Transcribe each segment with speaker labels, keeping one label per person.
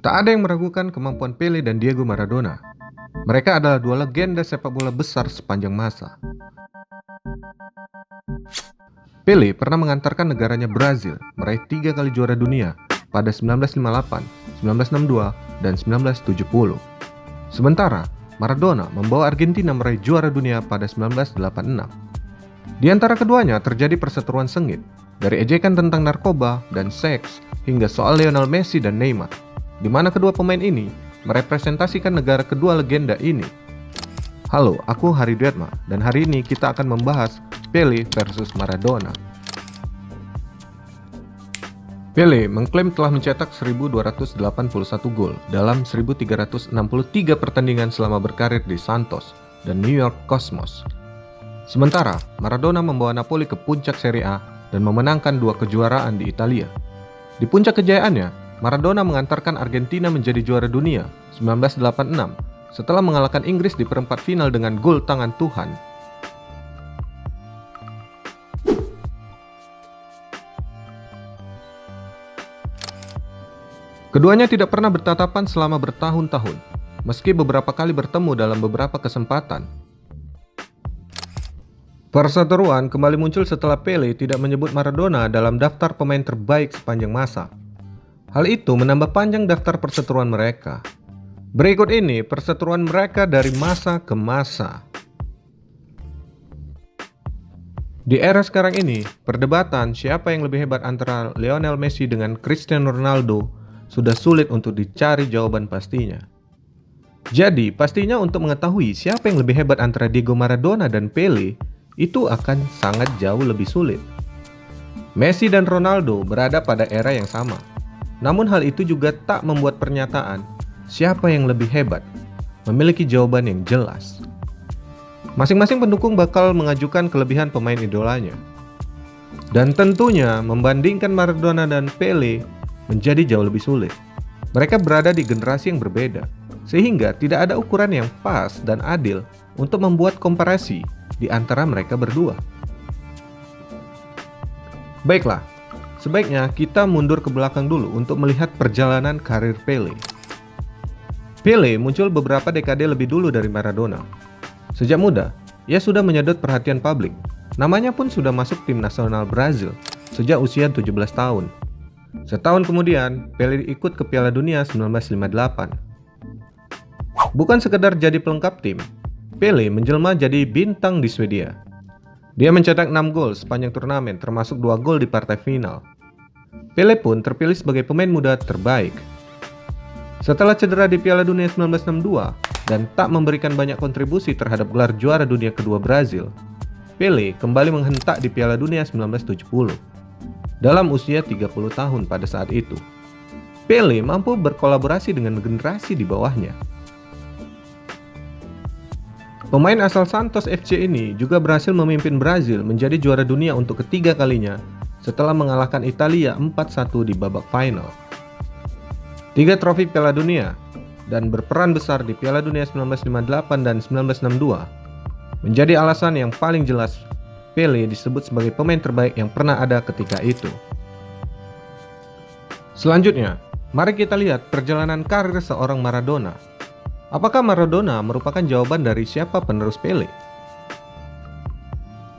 Speaker 1: Tak ada yang meragukan kemampuan Pele dan Diego Maradona. Mereka adalah dua legenda sepak bola besar sepanjang masa. Pele pernah mengantarkan negaranya Brazil meraih 3 kali juara dunia pada 1958, 1962, dan 1970. Sementara Maradona membawa Argentina meraih juara dunia pada 1986. Di antara keduanya terjadi perseteruan sengit, dari ejekan tentang narkoba dan seks hingga soal Lionel Messi dan Neymar, di mana kedua pemain ini merepresentasikan negara kedua legenda ini. Halo, aku Hari Duyatma, dan hari ini kita akan membahas Pele versus Maradona. Pele mengklaim telah mencetak 1281 gol dalam 1363 pertandingan selama berkarir di Santos dan New York Cosmos. Sementara Maradona membawa Napoli ke puncak Serie A dan memenangkan 2 kejuaraan di Italia. Di puncak kejayaannya, Maradona mengantarkan Argentina menjadi juara dunia 1986 setelah mengalahkan Inggris di perempat final dengan gol tangan Tuhan. Keduanya tidak pernah bertatapan selama bertahun-tahun, meski beberapa kali bertemu dalam beberapa kesempatan. Perseteruan kembali muncul setelah Pele tidak menyebut Maradona dalam daftar pemain terbaik sepanjang masa. Hal itu menambah panjang daftar perseteruan mereka. Berikut ini perseteruan mereka dari masa ke masa. Di era sekarang ini, perdebatan siapa yang lebih hebat antara Lionel Messi dengan Cristiano Ronaldo sudah sulit untuk dicari jawaban pastinya. Jadi, pastinya untuk mengetahui siapa yang lebih hebat antara Diego Maradona dan Pele, itu akan sangat jauh lebih sulit. Messi dan Ronaldo berada pada era yang sama. Namun hal itu juga tak membuat pernyataan siapa yang lebih hebat memiliki jawaban yang jelas. Masing-masing pendukung bakal mengajukan kelebihan pemain idolanya. Dan tentunya membandingkan Maradona dan Pele menjadi jauh lebih sulit. Mereka berada di generasi yang berbeda, sehingga tidak ada ukuran yang pas dan adil untuk membuat komparasi di antara mereka berdua. Baiklah, sebaiknya kita mundur ke belakang dulu untuk melihat perjalanan karir Pele. Pele muncul beberapa dekade lebih dulu dari Maradona. Sejak muda, ia sudah menyedot perhatian publik. Namanya pun sudah masuk tim nasional Brazil sejak usia 17 tahun. Setahun kemudian, Pele ikut ke Piala Dunia 1958. Bukan sekedar jadi pelengkap tim, Pele menjelma jadi bintang di Swedia. Dia mencetak 6 gol sepanjang turnamen, termasuk 2 gol di partai final. Pele pun terpilih sebagai pemain muda terbaik. Setelah cedera di Piala Dunia 1962 dan tak memberikan banyak kontribusi terhadap gelar juara dunia kedua Brazil, Pele kembali menghentak di Piala Dunia 1970. Dalam usia 30 tahun pada saat itu, Pele mampu berkolaborasi dengan generasi di bawahnya. Pemain asal Santos FC ini juga berhasil memimpin Brazil menjadi juara dunia untuk ketiga kalinya setelah mengalahkan Italia 4-1 di babak final. 3 trofi Piala Dunia dan berperan besar di Piala Dunia 1958 dan 1962 menjadi alasan yang paling jelas Pele disebut sebagai pemain terbaik yang pernah ada ketika itu. Selanjutnya, mari kita lihat perjalanan karir seorang Maradona. Apakah Maradona merupakan jawaban dari siapa penerus Pele?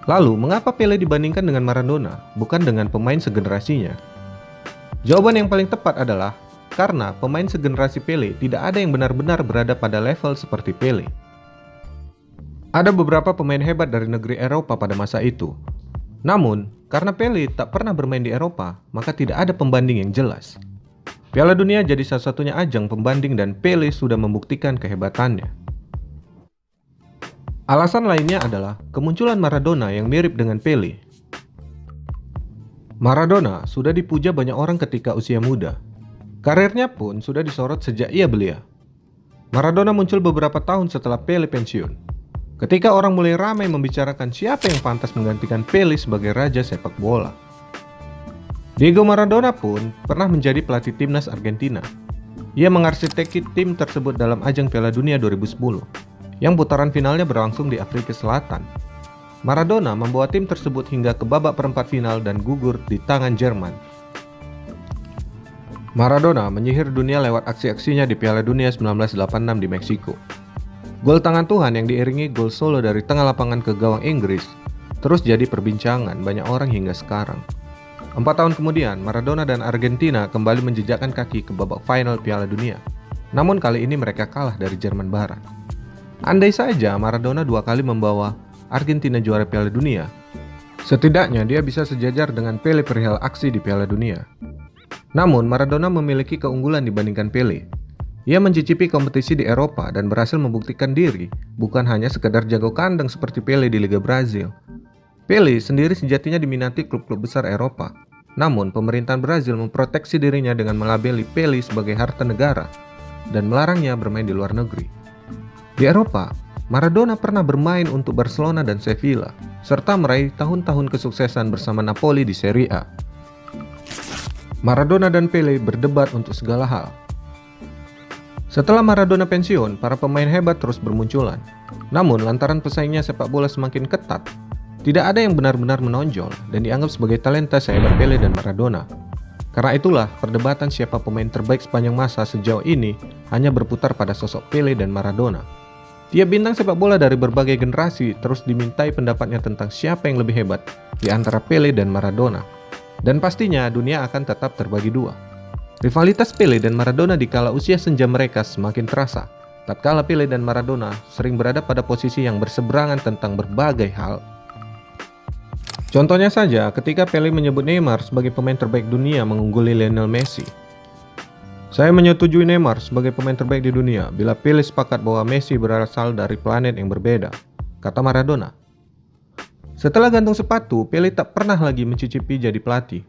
Speaker 1: Lalu, mengapa Pele dibandingkan dengan Maradona, bukan dengan pemain segenerasinya? Jawaban yang paling tepat adalah karena pemain segenerasi Pele tidak ada yang benar-benar berada pada level seperti Pele. Ada beberapa pemain hebat dari negeri Eropa pada masa itu. Namun, karena Pele tak pernah bermain di Eropa, maka tidak ada pembanding yang jelas. Piala Dunia jadi salah satunya ajang pembanding dan Pele sudah membuktikan kehebatannya. Alasan lainnya adalah kemunculan Maradona yang mirip dengan Pele. Maradona sudah dipuja banyak orang ketika usia muda. Karirnya pun sudah disorot sejak ia belia. Maradona muncul beberapa tahun setelah Pele pensiun. Ketika orang mulai ramai membicarakan siapa yang pantas menggantikan Pele sebagai raja sepak bola. Diego Maradona pun pernah menjadi pelatih timnas Argentina. Ia mengarsiteki tim tersebut dalam ajang Piala Dunia 2010, yang putaran finalnya berlangsung di Afrika Selatan. Maradona membawa tim tersebut hingga ke babak perempat final dan gugur di tangan Jerman. Maradona menyihir dunia lewat aksi-aksinya di Piala Dunia 1986 di Meksiko. Gol tangan Tuhan yang diiringi gol solo dari tengah lapangan ke gawang Inggris terus jadi perbincangan banyak orang hingga sekarang. 4 tahun kemudian, Maradona dan Argentina kembali menjejakkan kaki ke babak final Piala Dunia. Namun kali ini mereka kalah dari Jerman Barat. Andai saja Maradona 2 kali membawa Argentina juara Piala Dunia, setidaknya dia bisa sejajar dengan Pele perihal aksi di Piala Dunia. Namun Maradona memiliki keunggulan dibandingkan Pele. Ia mencicipi kompetisi di Eropa dan berhasil membuktikan diri, bukan hanya sekedar jago kandang seperti Pele di Liga Brazil. Pele sendiri sejatinya diminati klub-klub besar Eropa. Namun pemerintahan Brazil memproteksi dirinya dengan melabeli Pele sebagai harta negara dan melarangnya bermain di luar negeri. Di Eropa, Maradona pernah bermain untuk Barcelona dan Sevilla, serta meraih tahun-tahun kesuksesan bersama Napoli di Serie A. Maradona dan Pele berdebat untuk segala hal. Setelah Maradona pensiun, para pemain hebat terus bermunculan. Namun, lantaran pesaingnya sepak bola semakin ketat, tidak ada yang benar-benar menonjol dan dianggap sebagai talenta sehebat Pele dan Maradona. Karena itulah, perdebatan siapa pemain terbaik sepanjang masa sejauh ini hanya berputar pada sosok Pele dan Maradona. Tiap bintang sepak bola dari berbagai generasi terus dimintai pendapatnya tentang siapa yang lebih hebat di antara Pele dan Maradona. Dan pastinya dunia akan tetap terbagi dua. Rivalitas Pele dan Maradona di kala usia senja mereka semakin terasa, tatkala Pele dan Maradona sering berada pada posisi yang berseberangan tentang berbagai hal. Contohnya saja ketika Pele menyebut Neymar sebagai pemain terbaik dunia mengungguli Lionel Messi. Saya menyetujui Neymar sebagai pemain terbaik di dunia bila Pele sepakat bahwa Messi berasal dari planet yang berbeda, kata Maradona. Setelah gantung sepatu, Pele tak pernah lagi mencicipi jadi pelatih.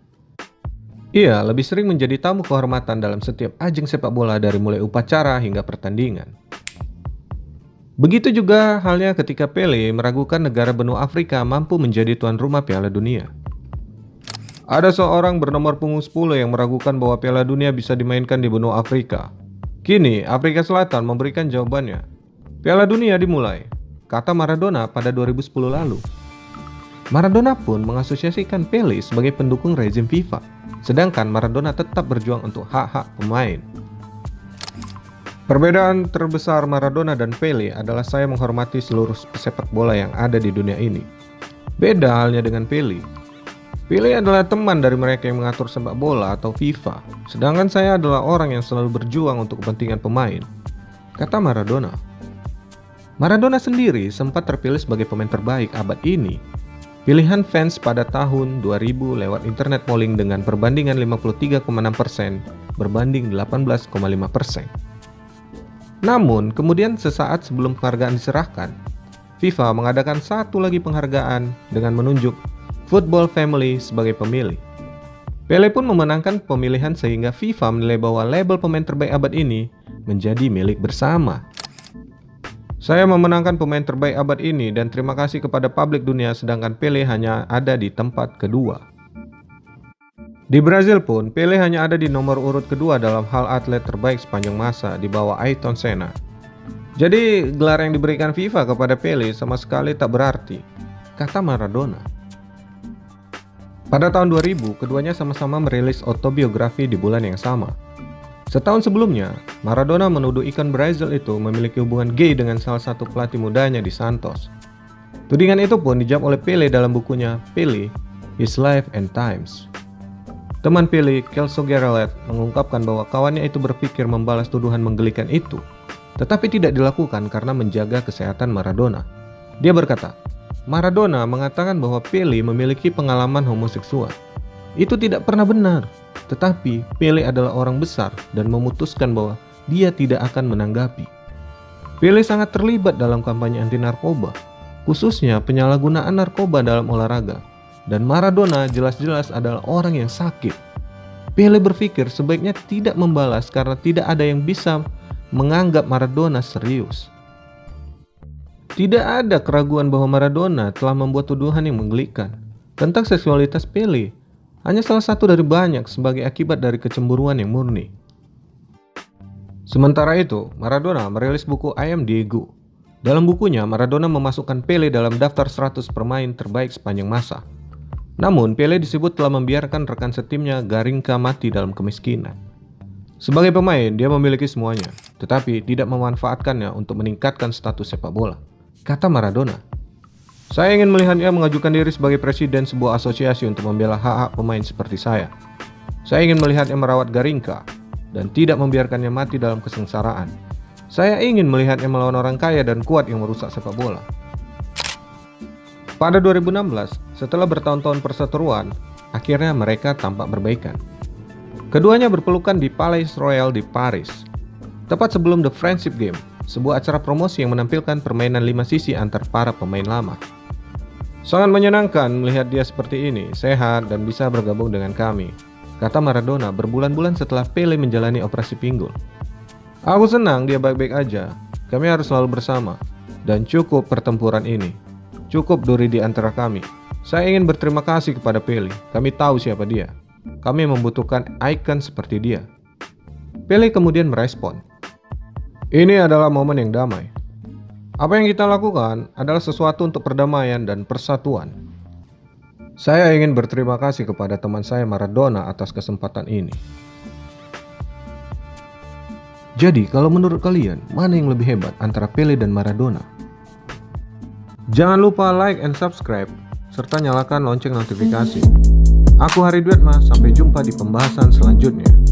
Speaker 1: Ia lebih sering menjadi tamu kehormatan dalam setiap ajang sepak bola dari mulai upacara hingga pertandingan. Begitu juga halnya ketika Pele meragukan negara benua Afrika mampu menjadi tuan rumah Piala Dunia. Ada seorang bernomor punggung 10 yang meragukan bahwa Piala Dunia bisa dimainkan di benua Afrika. Kini, Afrika Selatan memberikan jawabannya. Piala Dunia dimulai, kata Maradona pada 2010 lalu. Maradona pun mengasosiasikan Pele sebagai pendukung rezim FIFA, sedangkan Maradona tetap berjuang untuk hak-hak pemain. Perbedaan terbesar Maradona dan Pele adalah saya menghormati seluruh pesepak bola yang ada di dunia ini. Beda halnya dengan Pele. Pele adalah teman dari mereka yang mengatur sepak bola atau FIFA, sedangkan saya adalah orang yang selalu berjuang untuk kepentingan pemain, kata Maradona. Maradona sendiri sempat terpilih sebagai pemain terbaik abad ini. Pilihan fans pada tahun 2000 lewat internet polling dengan perbandingan 53,6% berbanding 18,5%. Namun, kemudian sesaat sebelum penghargaan diserahkan, FIFA mengadakan satu lagi penghargaan dengan menunjuk Football Family sebagai pemilih. Pele pun memenangkan pemilihan sehingga FIFA menilai bahwa label pemain terbaik abad ini menjadi milik bersama. Saya memenangkan pemain terbaik abad ini dan terima kasih kepada publik dunia, sedangkan Pele hanya ada di tempat kedua. Di Brazil pun, Pele hanya ada di nomor urut kedua dalam hal atlet terbaik sepanjang masa di bawah Ayrton Senna. Jadi, gelar yang diberikan FIFA kepada Pele sama sekali tak berarti, kata Maradona. Pada tahun 2000, keduanya sama-sama merilis autobiografi di bulan yang sama. Setahun sebelumnya, Maradona menuduh ikon Brazil itu memiliki hubungan gay dengan salah satu pelatih mudanya di Santos. Tudingan itu pun dijawab oleh Pele dalam bukunya Pele, His Life and Times. Teman Pele, Celso Garellet, mengungkapkan bahwa kawannya itu berpikir membalas tuduhan menggelikan itu, tetapi tidak dilakukan karena menjaga kesehatan Maradona. Dia berkata, Maradona mengatakan bahwa Pele memiliki pengalaman homoseksual. Itu tidak pernah benar. Tetapi Pele adalah orang besar dan memutuskan bahwa dia tidak akan menanggapi. Pele sangat terlibat dalam kampanye anti narkoba, khususnya penyalahgunaan narkoba dalam olahraga. Dan Maradona jelas-jelas adalah orang yang sakit. Pele berpikir sebaiknya tidak membalas karena tidak ada yang bisa menganggap Maradona serius. Tidak ada keraguan bahwa Maradona telah membuat tuduhan yang menggelikan tentang seksualitas Pele. Hanya salah satu dari banyak sebagai akibat dari kecemburuan yang murni. Sementara itu, Maradona merilis buku I Am Diego. Dalam bukunya, Maradona memasukkan Pele dalam daftar 100 pemain terbaik sepanjang masa. Namun, Pele disebut telah membiarkan rekan setimnya Garinca mati dalam kemiskinan. Sebagai pemain, dia memiliki semuanya, tetapi tidak memanfaatkannya untuk meningkatkan status sepak bola, kata Maradona. Saya ingin melihatnya mengajukan diri sebagai presiden sebuah asosiasi untuk membela hak-hak pemain seperti saya. Saya ingin melihatnya merawat Garinca dan tidak membiarkannya mati dalam kesengsaraan. Saya ingin melihatnya melawan orang kaya dan kuat yang merusak sepak bola. Pada 2016, setelah bertahun-tahun perseteruan, akhirnya mereka tampak berbaikan. Keduanya berpelukan di Palais Royal di Paris, tepat sebelum The Friendship Game, sebuah acara promosi yang menampilkan permainan 5 sisi antar para pemain lama. Sangat menyenangkan melihat dia seperti ini, sehat dan bisa bergabung dengan kami, kata Maradona berbulan-bulan setelah Pele menjalani operasi pinggul. Aku senang dia baik-baik aja, kami harus selalu bersama, dan cukup pertempuran ini. Cukup duri di antara kami. Saya ingin berterima kasih kepada Pele, kami tahu siapa dia. Kami membutuhkan ikon seperti dia. Pele kemudian merespon, ini adalah momen yang damai. Apa yang kita lakukan adalah sesuatu untuk perdamaian dan persatuan. Saya ingin berterima kasih kepada teman saya Maradona atas kesempatan ini. Jadi, kalau menurut kalian, mana yang lebih hebat antara Pele dan Maradona? Jangan lupa like and subscribe, serta nyalakan lonceng notifikasi. Aku Hari Duetma, sampai jumpa di pembahasan selanjutnya.